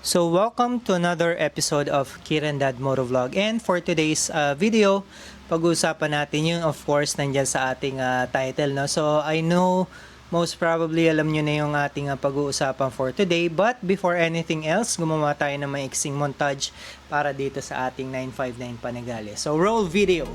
So welcome to another episode of Kiran Dad Moto Vlog, and for today's video, pag-uusapan natin yung of course nandyan sa ating title, no? So I know most probably alam nyo na yung ating pag-uusapan for today, but before anything else, gumawa tayo ng maiksing montage para dito sa ating 959 Panigale. So roll video!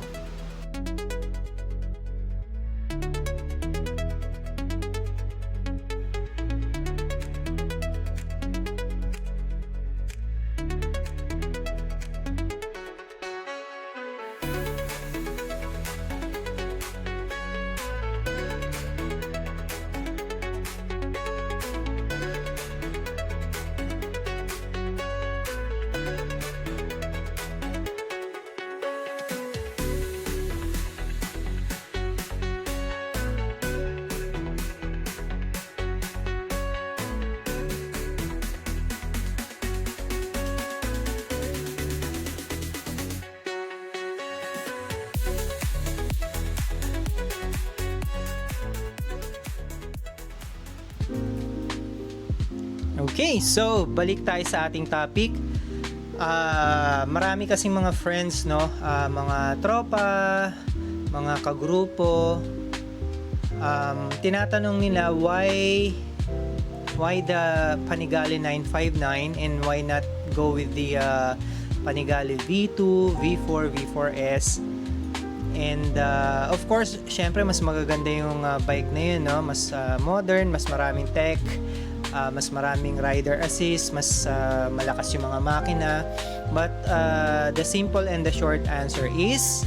Okay, so balik tayo sa ating topic. Marami kasing mga friends, no? Mga tropa, mga kagrupo, tinatanong nila why the Panigale 959 and why not go with the Panigale V2, V4, V4S. And of course, syempre mas magaganda yung bike na yun, no? Mas modern, mas maraming tech, mas maraming rider assist, mas malakas yung mga makina. But the simple and the short answer is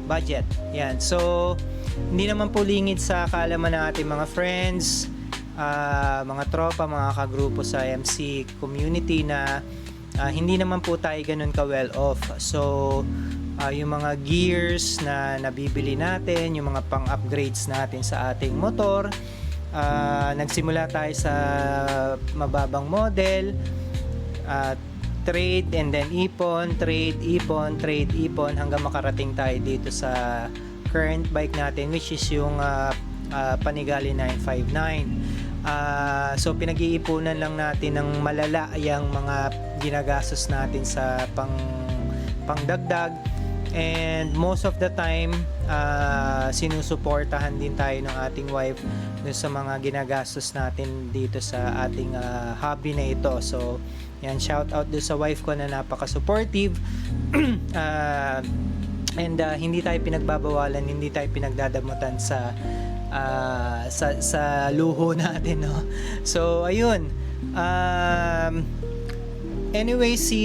budget. Yan. So hindi naman po lingid sa kaalaman ng ating mga friends, mga tropa, mga kagrupo sa MC community na hindi naman po tayo ganun ka well off. So yung mga gears na nabibili natin, yung mga pang-upgrades natin sa ating motor, nagsimula tayo sa mababang model, trade and then ipon, trade, ipon, trade, ipon hanggang makarating tayo dito sa current bike natin, which is yung Panigale 959. So pinag-iipunan lang natin ng malala yung mga ginagastos natin sa pangdagdag, and most of the time sinusuportahan din tayo ng ating wife dun sa mga ginagastos natin dito sa ating hobby na ito. So yan, shout out dun sa wife ko na napaka-supportive. And hindi tayo pinagbabawalan, hindi tayo pinagdadamutan sa luho natin, no? So ayun, anyway, si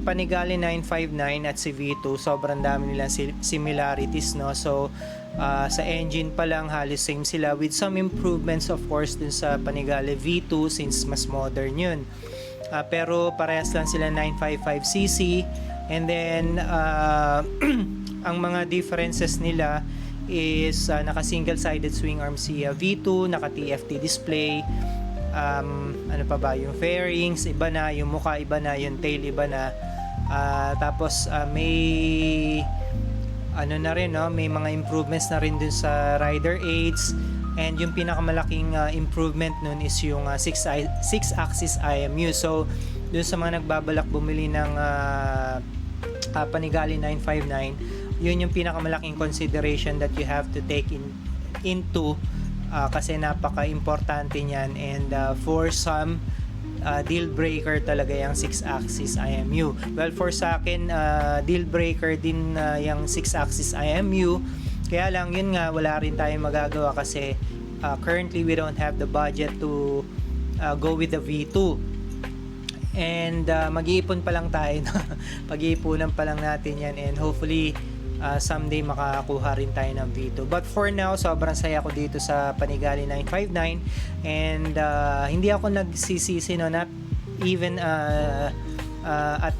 Panigale 959 at si V2, sobrang dami nilang similarities, no? So sa engine pa lang halos same sila, with some improvements of course dun sa Panigale V2 since mas modern yun. Pero parehas lang sila 955cc, and then ang mga differences nila is naka single sided swing arm si V2, naka TFT display, ano pa ba, yung fairings iba na, yung mukha iba na, yung tail iba na, tapos may ano na rin, no, may mga improvements na rin dun sa rider aids, and yung pinakamalaking improvement nun is yung 6-axis IMU. So dun sa mga nagbabalak bumili ng Panigale 959, yun yung pinakamalaking consideration that you have to take into kasi napaka-importante niyan, and for some deal breaker talaga yung 6-axis IMU. Well, for sa akin deal breaker din yung 6-axis IMU, kaya lang yun nga, wala rin tayong magagawa kasi currently we don't have the budget to go with the V2, and mag-iipon pa lang tayo, no? Pag-iipunan pa lang natin yan, and hopefully someday makakuha rin tayo ng V2. But for now, sobrang saya ko dito sa Panigale 959, and hindi ako nagsisisi, no, not even a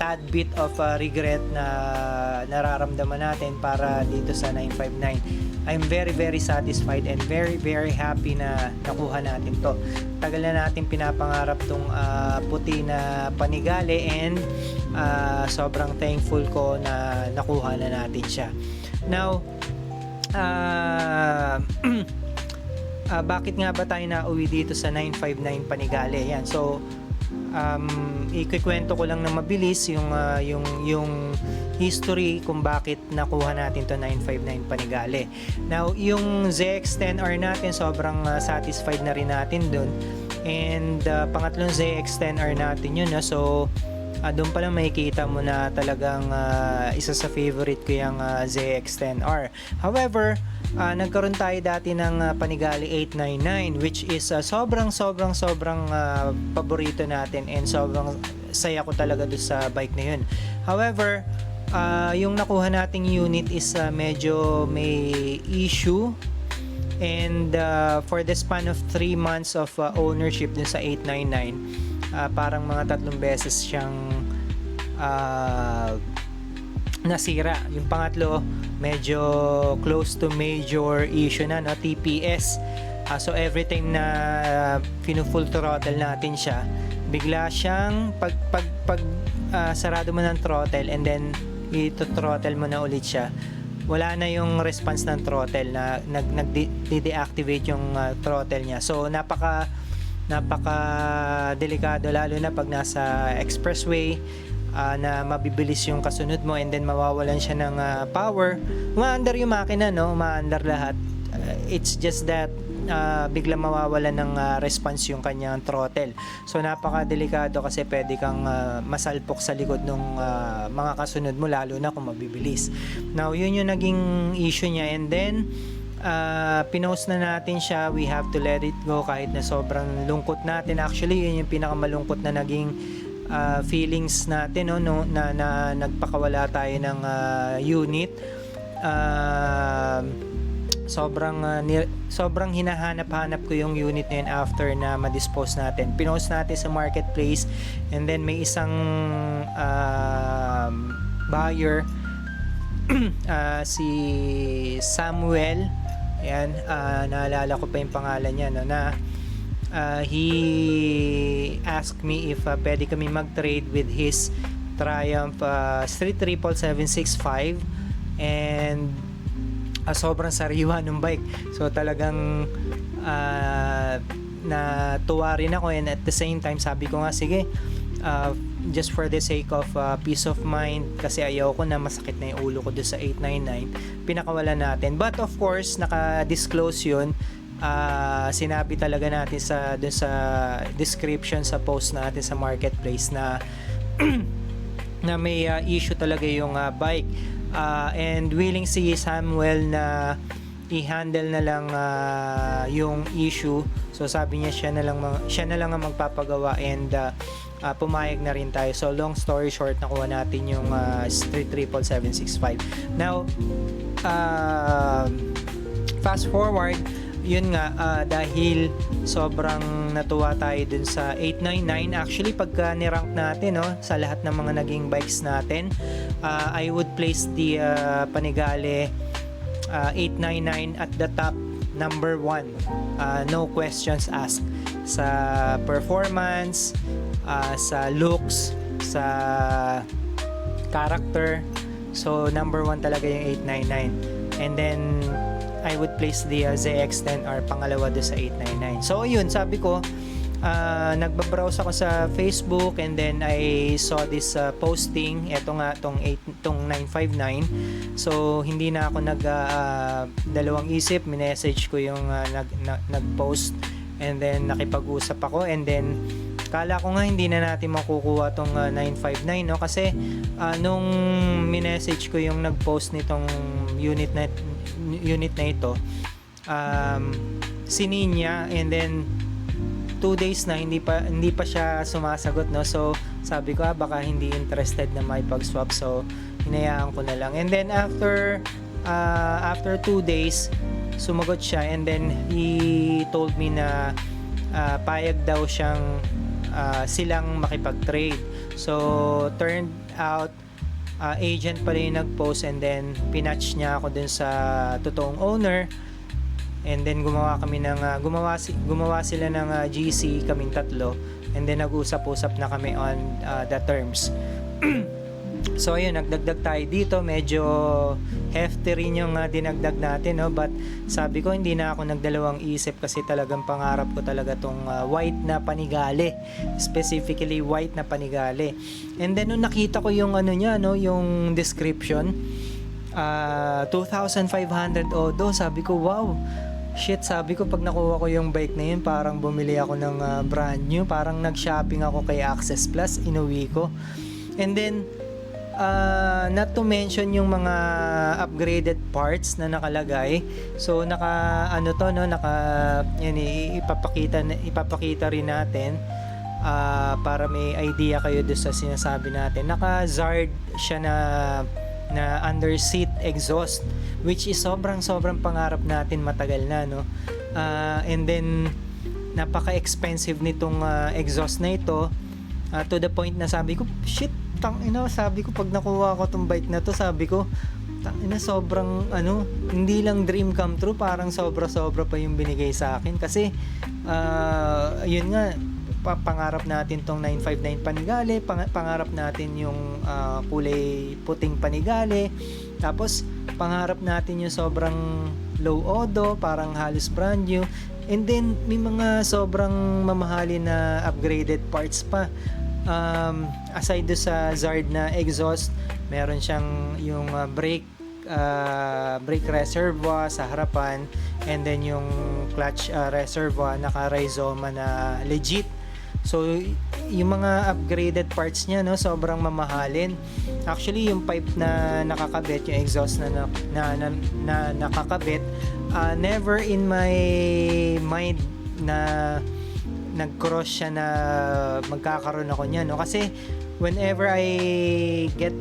tad bit of regret na nararamdaman natin para dito sa 959. I'm very very satisfied and very very happy na nakuha natin to. Tagal na natin pinapangarap tong puti na Panigale, and sobrang thankful ko na nakuha na natin siya. Now, bakit nga ba tayo nauwi dito sa 959 Panigale? Yan. So, ikikwento ko lang na mabilis yung history kung bakit nakuha natin to 959 Panigale. Now, yung ZX10R natin, sobrang satisfied na rin natin dun. And pangatlong ZX10R natin yun. So, doon pa lang makikita mo na talagang isa sa favorite ko yung ZX10R. However, nagkaroon tayo dati ng Panigale 899, which is sobrang paborito natin, and sobrang saya ko talaga doon sa bike na yun. However, yung nakuha nating unit is medyo may issue, and for the span of 3 months of ownership dun sa 899, parang mga 3 beses siyang nasira. Yung pangatlo, medyo close to major issue na, no? TPS. So every time na full throttle natin siya, bigla siyang pag sarado mo ng throttle and then ito-throttle mo na ulit siya, wala na yung response ng throttle, na nag-deactivate yung throttle niya. So napaka delikado, lalo na pag nasa expressway, na mabibilis yung kasunod mo and then mawawalan siya ng power. Umaandar yung makina, no? Umaandar lahat. It's just that biglang mawawalan ng response yung kanyang throttle. So napaka-delikado kasi pwede kang masalpok sa likod ng mga kasunod mo, lalo na kung mabibilis. Now, yun yung naging issue niya, and then pinost na natin siya. We have to let it go kahit na sobrang lungkot natin. Actually, yun yung pinakamalungkot na naging feelings natin, no, na nagpakawala tayo ng unit. Sobrang hinahanap-hanap ko yung unit na yun after na ma-dispose natin. Pinost natin sa marketplace, and then may isang buyer, si Samuel, ayan, naalala ko pa yung pangalan niya, no, na he asked me if pwede kami mag-trade with his Triumph Street Triple 765, and sobrang sariwa ng bike. So talagang natuwa rin ako, and at the same time sabi ko nga, sige, just for the sake of peace of mind, kasi ayaw ko na masakit na yung ulo ko doon sa 899, pinakawala natin. But of course, naka-disclose yun. Sinabi talaga natin dun sa description sa post natin sa marketplace na na may issue talaga yung bike, and willing si Samuel na i-handle na lang yung issue. So sabi niya siya na lang ang magpapagawa, and pumayag na rin tayo. So long story short, nakuha natin yung Street Triple 765. Now, fast forward, yun nga, dahil sobrang natuwa tayo dun sa 899. Actually, pagka nirank natin, no, sa lahat ng mga naging bikes natin, I would place the Panigale 899 at the top, number 1. No questions asked. Sa performance, sa looks, sa character. So, number 1 talaga yung 899. And then, I would place the ZX10R pangalawa doon sa 899. So yun, sabi ko, nagbabrowse ako sa Facebook, and then I saw this posting. Ito nga, tong 959. So hindi na ako dalawang isip, minessage ko yung nag-post, and then nakipag-usap ako, and then kala ko nga hindi na natin makukuha tong 959, no, kasi nung minessage ko yung nag-post nitong unit na ito, sininya, and then 2 days na hindi pa siya sumasagot, no. So sabi ko, baka hindi interested na makipag-swap, so hinayaan ko na lang. And then after 2 days, sumagot siya, and then he told me na payag daw siyang silang makipag-trade. So turned out agent pala yung nag-post, and then pinatch niya ako dun sa totoong owner, and then gumawa sila ng GC, kaming tatlo, and then nag-usap-usap na kami on the terms. So ayun, nagdagdag tayo dito, medyo hefty rin yung dinagdag natin, no? But sabi ko hindi na ako nagdalawang isip kasi talagang pangarap ko talaga tong white na panigale, specifically white na panigale. And then nung nakita ko yung ano niya, no, yung description, 2,500 odo, sabi ko wow, shit, sabi ko pag nakuha ko yung bike na yun, parang bumili ako ng brand new, parang nag-shopping ako kay Access Plus, inuwi ko. And then not to mention yung mga upgraded parts na nakalagay. So yan, ipapakita rin natin para may idea kayo doon sa sinasabi natin. Naka Zard siya na under seat exhaust, which is sobrang pangarap natin matagal na, no. And then napaka-expensive nitong exhaust na ito, to the point na sabi ko, shit, sabi ko pag nakuha ko tong bike na to, sabi ko sobrang hindi lang dream come true, parang sobra pa yung binigay sa akin kasi yun nga, pangarap natin tong 959 panigale, pangarap natin yung kulay puting panigale, tapos pangarap natin yung sobrang low odo, parang halos brand new, and then may mga sobrang mamahali na upgraded parts pa. Aside do sa Zard na exhaust, meron siyang yung brake reservoir sa harapan, and then yung clutch reservoir naka Rizoma na legit. So yung mga upgraded parts niya, no, sobrang mamahalin. Actually yung pipe na nakakabit, yung exhaust na nakakabit, never in my mind na nag-cross siya na magkakaroon ako niyan, no? Kasi whenever I get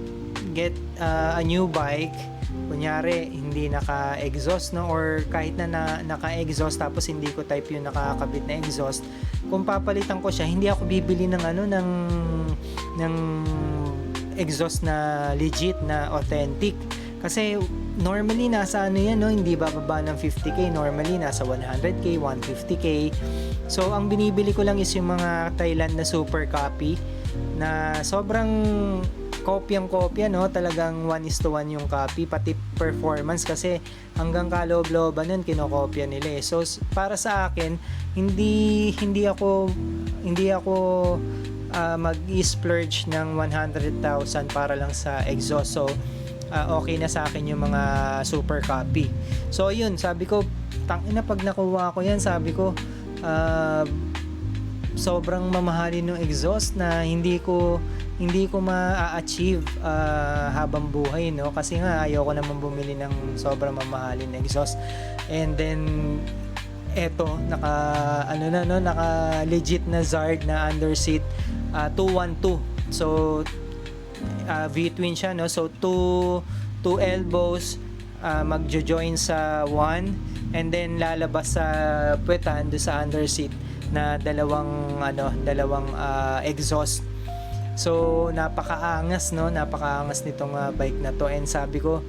a new bike, kunyari hindi naka-exhaust, no, or kahit na naka-exhaust tapos hindi ko type yung nakakabit na exhaust, kung papalitan ko siya, hindi ako bibili ng ng exhaust na legit, na authentic. Kasi normally nasa yan, no, hindi bababa ng 50k, normally nasa 100k, 150k. So ang binibili ko lang is yung mga Thailand na super copy na sobrang kopyang-kopya, no, talagang 1:1 yung copy, pati performance kasi hanggang kaloob-looban nun kinokopya nila, eh. So para sa akin, hindi ako mag-splurge ng 100,000 para lang sa exhaust. So okay na sa akin yung mga super copy. So yun, sabi ko, tangina, pag nakuha ko yan, sabi ko sobrang mamahalin ng exhaust na hindi ko ma-achieve habang buhay, no, kasi nga ayoko naman bumili ng sobrang mamahalin na exhaust. And then eto, naka legit na Zard na under seat 212. So V-twin siya, no, so two elbows magjo-join sa one, and then lalabas sa puwetan do sa under seat na dalawang exhaust. So napakaangas nitong bike na to, and sabi ko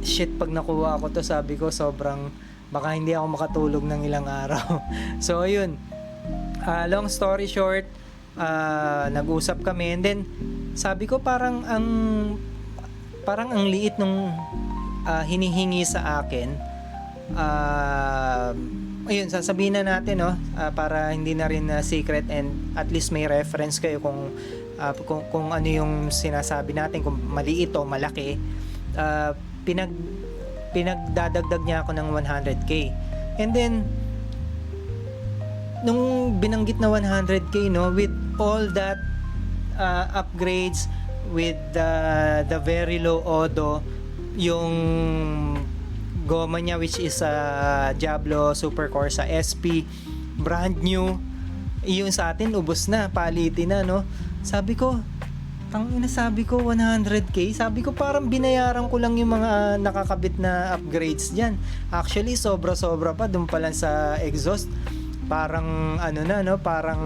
shit, pag nakuha ko to, sabi ko sobrang baka hindi ako makatulog ng ilang araw. So ayun, long story short, nag-usap kami, and then sabi ko parang ang liit nung hinihingi sa akin. Ayun, sasabihin na natin, no, para hindi na rin secret, and at least may reference kayo kung ano yung sinasabi natin, kung maliit o malaki. Pinagdadagdag niya ako ng 100k, and then nung binanggit na 100k, no, with all that upgrades, with the very low odo, yung goma niya, which is Diablo Super Corsa SP, brand new, yung sa atin ubos na, palitin na, no. Sabi ko 100k, sabi ko parang binayaran ko lang yung mga nakakabit na upgrades diyan. Actually sobra pa dun pa lang sa exhaust. Parang parang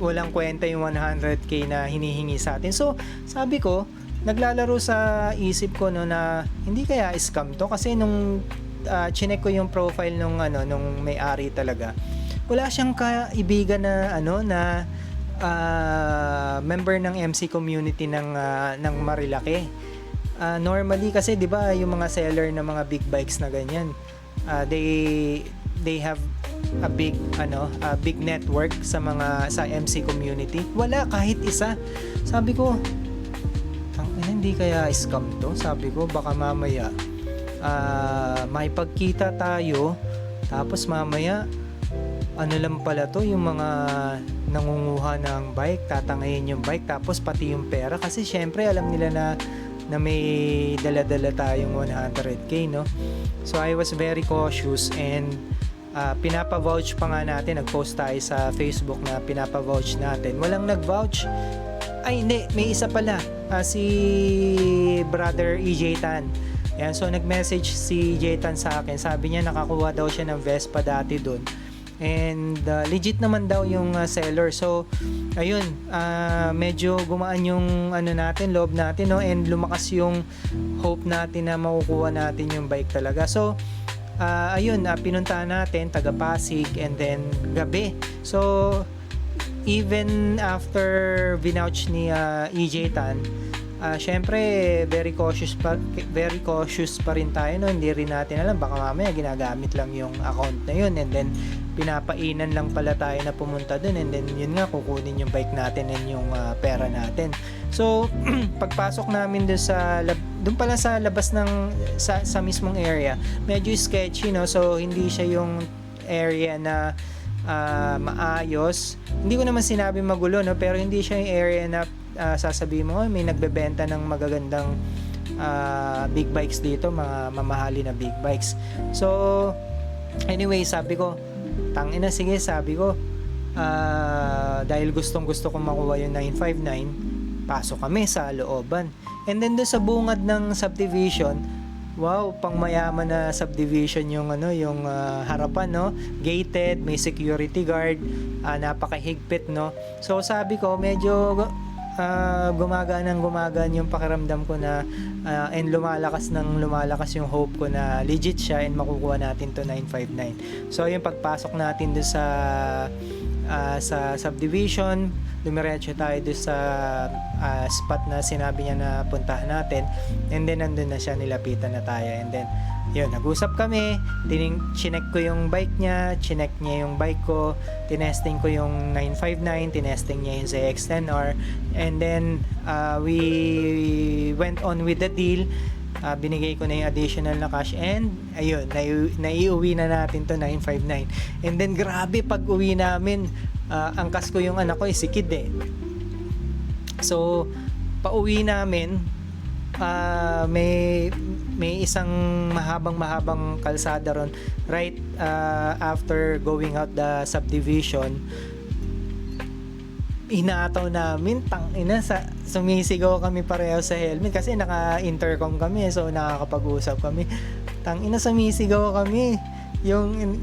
walang kwenta yung 100k na hinihingi sa atin. So sabi ko, naglalaro sa isip ko, no, na hindi kaya scam to, kasi nung chinek ko yung profile nung may-ari talaga, wala siyang kaibigan na member ng MC community ng Marilaki. Normally kasi 'di ba yung mga seller ng mga big bikes na ganyan, they have a big network sa MC community. Wala kahit isa. Sabi ko, hindi kaya scam to? Sabi ko baka mamaya may pagkita tayo, tapos mamaya lang pala to, yung mga nangunguha ng bike, tatangayin yung bike, tapos pati yung pera, kasi syempre alam nila na may dala-dala tayong 100k, no? So I was very cautious, and pinapa-vouch pa nga natin, nag-post tayo sa Facebook na pinapa-vouch natin. Walang nag-vouch. Ay hindi, may isa pala, si brother EJ Tan. Yan, so nag-message si EJ Tan sa akin, sabi niya nakakuha daw siya ng Vespa dati doon, and legit naman daw yung seller. So ayun, medyo gumaan yung loob natin, no, and lumakas yung hope natin na makukuha natin yung bike talaga. So ayun, pinuntahan natin taga Pasig, and then gabi. So even after vinouch ni EJ Tan, syempre very cautious pa rin tayo, no? Hindi rin natin alam, baka mamaya ginagamit lang yung account na yun, and then pinapainan lang pala tayo na pumunta dun, and then yun nga, kukunin yung bike natin and yung pera natin. So pagpasok namin dun pala sa labas ng sa mismong area, medyo sketchy, no? So hindi siya yung area na maayos. Hindi ko naman sinabi magulo, no? Pero hindi siya yung area na sasabihin mo, may nagbebenta ng magagandang big bikes dito, mga mamahali na big bikes. So anyway, sabi ko, tangina, sige, sabi ko, dahil gustong gusto kong makuha yung 959, pasok kami sa looban. And then doon sa bungad ng subdivision, wow, pang mayaman na subdivision yung harapan, no? Gated, may security guard, napakahigpit, no? So sabi ko, medyo gumagaan yung pakiramdam ko na and lumalakas yung hope ko na legit siya and makukuha natin to 959. So yung pagpasok natin doon sa subdivision, dumiretso tayo doon sa spot na sinabi niya na puntahan natin, and then nandun na siya, nilapitan na tayo, and then yun, nag-usap kami, chinek ko yung bike niya, chinek niya yung bike ko, tinesting ko yung 959, tinesting niya yung ZX-10R, and then we went on with the deal. Binigay ko na yung additional na cash, and ayun, naiuwi na natin to 959. And then grabe, pag uwi namin, angkas ko yung anak ko, si Kid eh. So pauwi namin, may isang mahabang kalsada ron right after going out the subdivision. Inataw namin, sumisigaw kami pareho sa helmet kasi naka-intercom kami, so nakakapag-usap kami. Sumisigaw kami. Yung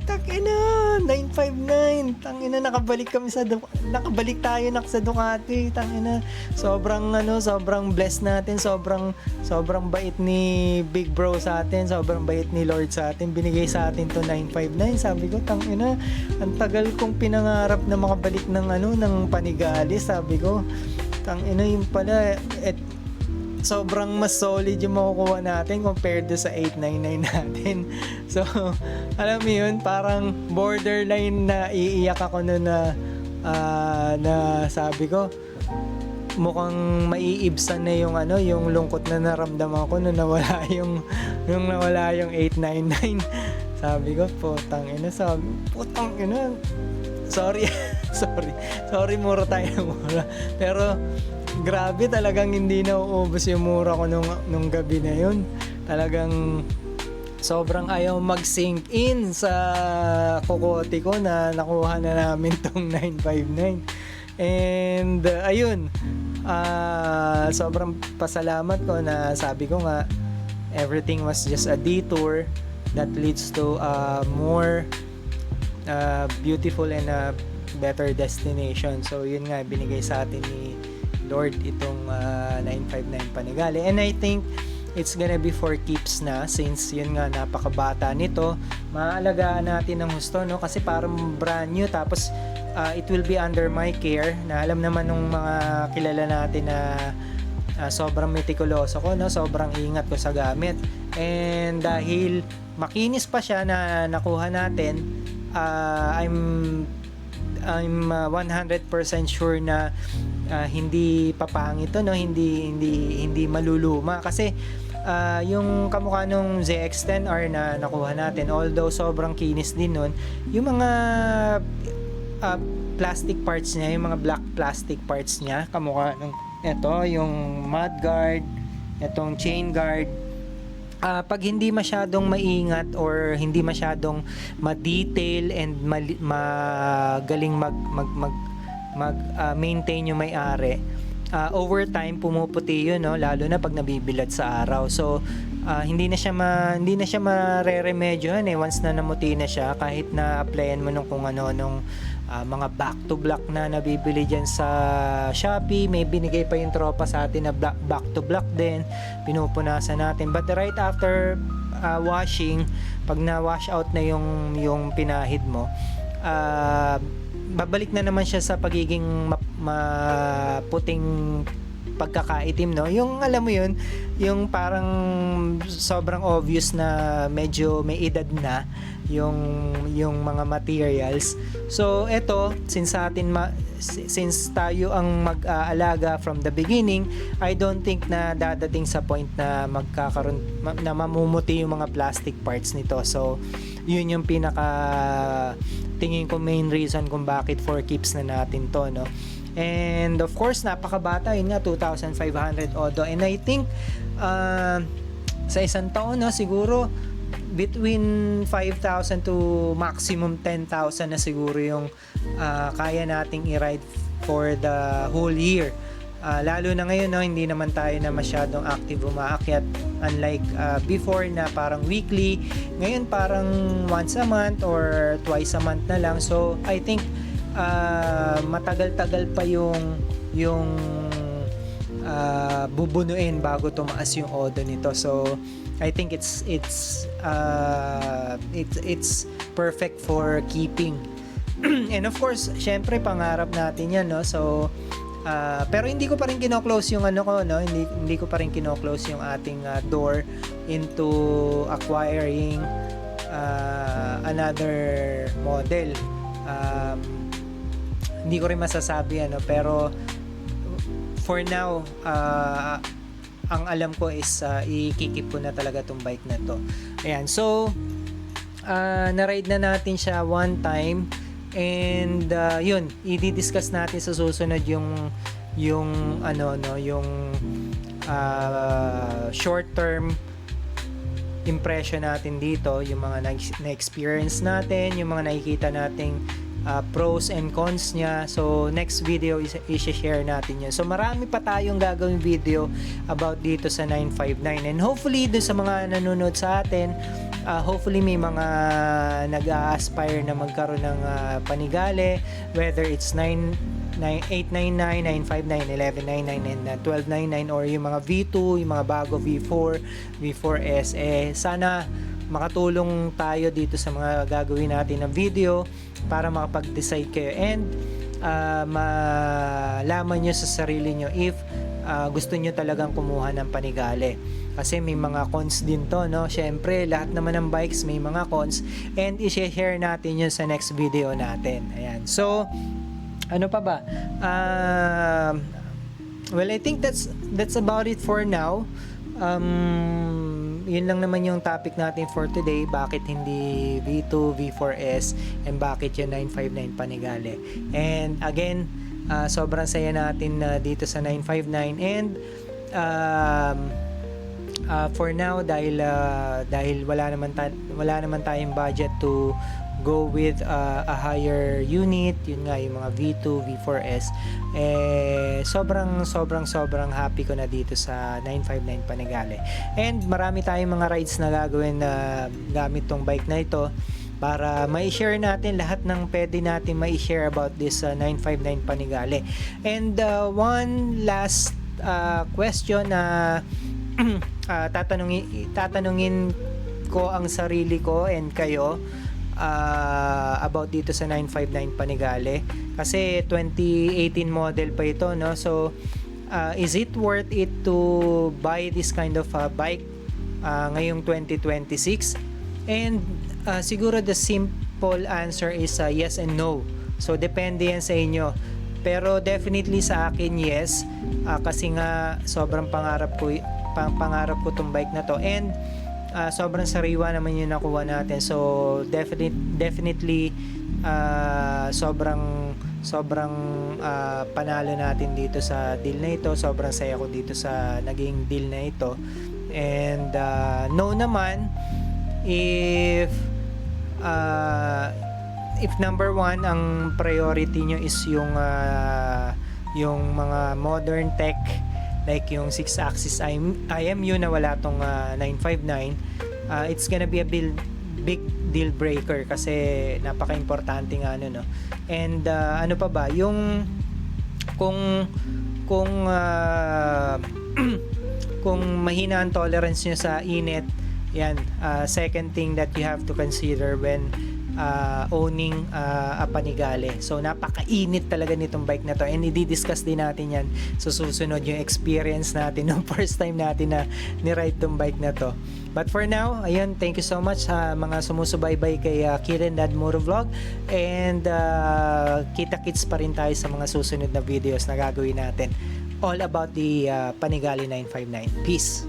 tangina, 959, nakabalik tayo sa Ducati, sobrang blessed natin, sobrang bait ni Big Bro sa atin, sobrang bait ni Lord sa atin, binigay sa atin to 959. Sabi ko, ang tagal kong pinangarap na makabalik ng Panigale, sabi ko, yun pala, sobrang mas solid yung makukuha natin compared to sa 899 natin. So, alam mo yun, parang borderline na iiyak ako noon na sabi ko, mukhang maiibsan na yung lungkot na naramdaman ko nung nawala yung 899. Sabi ko, putang ina, sorry, mura tayo, mura. Pero grabe, talagang hindi na uubos yung mura ko nung gabi na yun. Talagang sobrang ayaw mag-sink in sa kokote ko na nakuha na namin tong 959. And ayun, sobrang pasalamat ko na sabi ko nga, everything was just a detour that leads to a more beautiful and a better destination. So yun nga, binigay sa atin ni Lord itong 959 Panigale. And I think it's gonna be for keeps na, since yun nga napakabata nito. Maaalagaan natin ng husto, no, kasi parang brand new, tapos it will be under my care, na alam naman ng mga kilala natin na sobrang meticuloso ko, no, sobrang ingat ko sa gamit. And dahil makinis pa siya na nakuha natin, I'm 100% sure na hindi papangit ito, no, hindi maluluma, kasi yung kamukha nung ZX-10R na nakuha natin, although sobrang kinis din nun, yung mga plastic parts niya, yung mga black plastic parts niya, kamukha nung ito, yung mudguard, itong chain guard, pag hindi masyadong maingat or hindi masyadong ma-detail and magaling maintain yung may-ari, over time pumuputi yun, no, lalo na pag nabibilad sa araw. So hindi na siya mareremedyohan once na namuti na siya, kahit na applyan mo nung kung ano nung mga back to black na nabibili dyan sa Shopee. May binigay pa yung tropa sa atin na back to black din, pinupunasan natin, but right after washing, pag na-wash out na yung pinahid mo, babalik na naman siya sa pagiging maputing pagkakaitim, no? Yung alam mo yun, yung parang sobrang obvious na medyo may edad na yung mga materials. So eto, since tayo ang mag-aalaga from the beginning, I don't think na dadating sa point na magkakaroon na mamumuti yung mga plastic parts nito. So yun yung tingin ko main reason kung bakit for keeps na natin to, no? And of course, napakabata, yun nga, 2,500 odo, and I think sa isang taon, no, siguro between 5,000 to maximum 10,000 na siguro yung kaya nating i-ride for the whole year. Lalo na ngayon, no, hindi naman tayo na masyadong active umaakyat, unlike before na parang weekly. Ngayon parang once a month or twice a month na lang. So I think matagal-tagal pa yung bubunuin bago tumaas yung odo nito. So I think it's perfect for keeping. And of course, syempre pangarap natin 'yan, no. So pero hindi ko pa rin kino-close yung ano ko, no. Hindi ko pa rin kino-close yung ating door into acquiring another model. Hindi ko rin masasabi ano, pero for now ang alam ko is ikikip ko na talaga tong bike na to. Ayan, so na-ride na natin siya one time, and yun, i-discuss natin sa susunod yung ano, no, yung short term impression natin dito, yung mga na-experience natin, yung mga nakikita nating pros and cons niya. So next video i-share natin yun. So marami pa tayong gagawin video about dito sa 959, and hopefully dun sa mga nanonood sa atin, hopefully may mga nag-a-aspire na magkaroon ng Panigale, whether it's 899, 959, 1199 and 1299, or yung mga V2, yung mga bago V4, V4S. Sana makatulong tayo dito sa mga gagawin natin na video para makapag-decide kayo, and malaman nyo sa sarili nyo if gusto nyo talagang kumuha ng Panigale, kasi may mga cons din to, no? Syempre lahat naman ng bikes may mga cons, and i-share natin yun sa next video natin. Ayan, so ano pa ba? Well, I think that's about it for now. Yun lang naman yung topic natin for today. Bakit hindi V2, V4S, and bakit yung 959 Panigale. And again, sobrang saya natin dito sa 959, and for now, dahil wala naman tayong budget to go with a higher unit, yun nga yung mga V2, V4S, sobrang happy ko na dito sa 959 Panigale. And marami tayong mga rides na gagawin na gamit tong bike na ito, para mai-share natin lahat ng pwede natin mai-share about this 959 Panigale. And one last question na tatanungin ko ang sarili ko and kayo about dito sa 959 Panigale, kasi 2018 model pa ito, no? So is it worth it to buy this kind of bike ngayong 2026? And siguro the simple answer is yes and no. So depende yan sa inyo. Pero definitely sa akin yes, kasi nga sobrang pangarap ko tong bike na to, and sobrang sariwa naman yung nakuha natin. So definitely sobrang panalo natin dito sa deal na ito. Sobrang saya ko dito sa naging deal na ito. And no naman, if number one ang priority nyo is yung mga modern tech, like yung 6-axis IMU na wala tong 959, it's gonna be a big deal breaker kasi napaka-importante nga no. And ano pa ba, yung kung kung mahina ang tolerance nyo sa init, yan, second thing that you have to consider when owning a Panigale. So napakainit talaga nitong bike na to, and i-discuss din natin yan sa susunod, yung experience natin nung first time natin na ni-ride tong bike na to. But for now, ayun, thank you so much sa mga sumusubaybay kay Kiren Dad Motovlog, and kita-kits pa rin tayo sa mga susunod na videos na gagawin natin all about the Panigale 959. Peace!